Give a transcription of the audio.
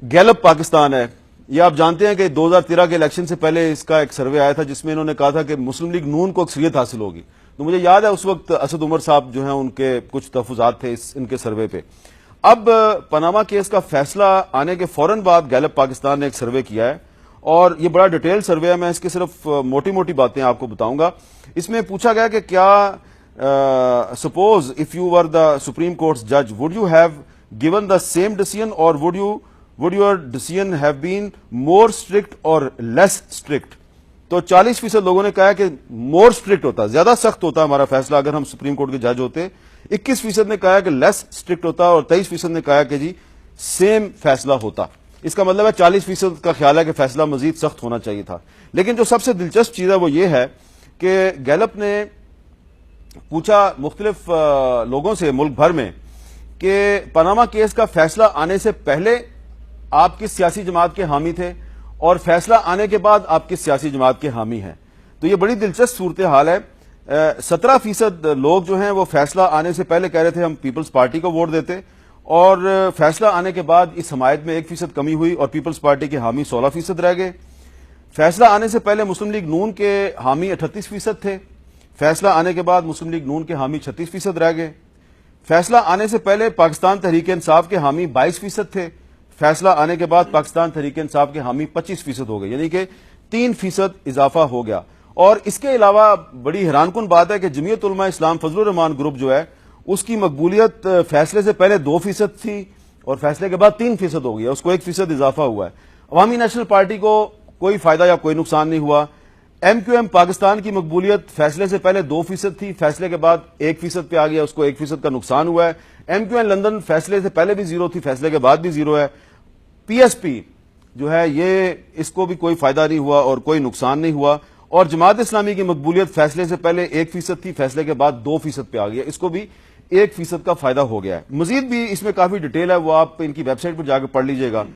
Gallup Pakistan ہے، یہ آپ جانتے ہیں کہ 2013 کے الیکشن سے پہلے اس کا ایک سروے آیا تھا جس میں انہوں نے کہا تھا کہ مسلم لیگ نون کو اکثریت حاصل ہوگی. تو مجھے یاد ہے اس وقت اسد عمر صاحب جو ہیں ان کے کچھ تحفظات تھے ان کے سروے پہ. اب پاناما کیس کا فیصلہ آنے کے فوراً بعد گیلپ پاکستان نے ایک سروے کیا ہے اور یہ بڑا ڈیٹیل سروے ہے. میں اس کے صرف موٹی موٹی باتیں آپ کو بتاؤں گا. اس میں پوچھا گیا کہ کیا suppose if you were the supreme courts جج would you have given the same decision or would your decision have been more strict or less strict. تو 40% لوگوں نے کہا کہ more strict ہوتا، زیادہ سخت ہوتا ہمارا فیصلہ اگر ہم سپریم کورٹ کے جج ہوتے. 21% نے کہا کہ less strict ہوتا اور 23% نے کہا کہ جی سیم فیصلہ ہوتا. اس کا مطلب ہے 40% کا خیال ہے کہ فیصلہ مزید سخت ہونا چاہیے تھا. لیکن جو سب سے دلچسپ چیز ہے وہ یہ ہے کہ گیلپ نے پوچھا مختلف لوگوں سے ملک بھر میں کہ پاناما کیس کا فیصلہ آنے سے پہلے آپ کس سیاسی جماعت کے حامی تھے اور فیصلہ آنے کے بعد آپ کس سیاسی جماعت کے حامی ہیں. تو یہ بڑی دلچسپ صورتحال ہے. 17% لوگ جو ہیں وہ فیصلہ آنے سے پہلے کہہ رہے تھے ہم پیپلز پارٹی کو ووٹ دیتے اور فیصلہ آنے کے بعد اس حمایت میں 1% کمی ہوئی اور پیپلز پارٹی کے حامی 16% رہ گئے. فیصلہ آنے سے پہلے مسلم لیگ نون کے حامی 38% تھے، فیصلہ آنے کے بعد مسلم لیگ نون کے حامی 36% رہ گئے. فیصلہ آنے سے پہلے پاکستان تحریک انصاف کے حامی 22% تھے، فیصلہ آنے کے بعد پاکستان تحریک انصاف کے حامی 25% ہو گئے، یعنی کہ 3% اضافہ ہو گیا. اور اس کے علاوہ بڑی حیران کن بات ہے کہ جمعیت علماء اسلام فضل الرحمان گروپ جو ہے اس کی مقبولیت فیصلے سے پہلے 2% تھی اور فیصلے کے بعد 3% ہو گیا، اس کو 1% اضافہ ہوا ہے. عوامی نیشنل پارٹی کو کوئی فائدہ یا کوئی نقصان نہیں ہوا. ایم کیو ایم پاکستان کی مقبولیت فیصلے سے پہلے 2% تھی، فیصلے کے بعد 1% پہ آ گیا، اس کو 1% کا نقصان ہوا ہے. ایم کیو ایم لندن فیصلے سے پہلے بھی 0 تھی، فیصلے کے بعد بھی 0 ہے. پی ایس پی جو ہے یہ اس کو بھی کوئی فائدہ نہیں ہوا اور کوئی نقصان نہیں ہوا. اور جماعت اسلامی کی مقبولیت فیصلے سے پہلے 1% تھی، فیصلے کے بعد 2% پہ آ گیا، اس کو بھی 1% کا فائدہ ہو گیا ہے. مزید بھی اس میں کافی ڈیٹیل ہے، وہ آپ ان کی ویب سائٹ پر جا کے پڑھ لیجئے گا.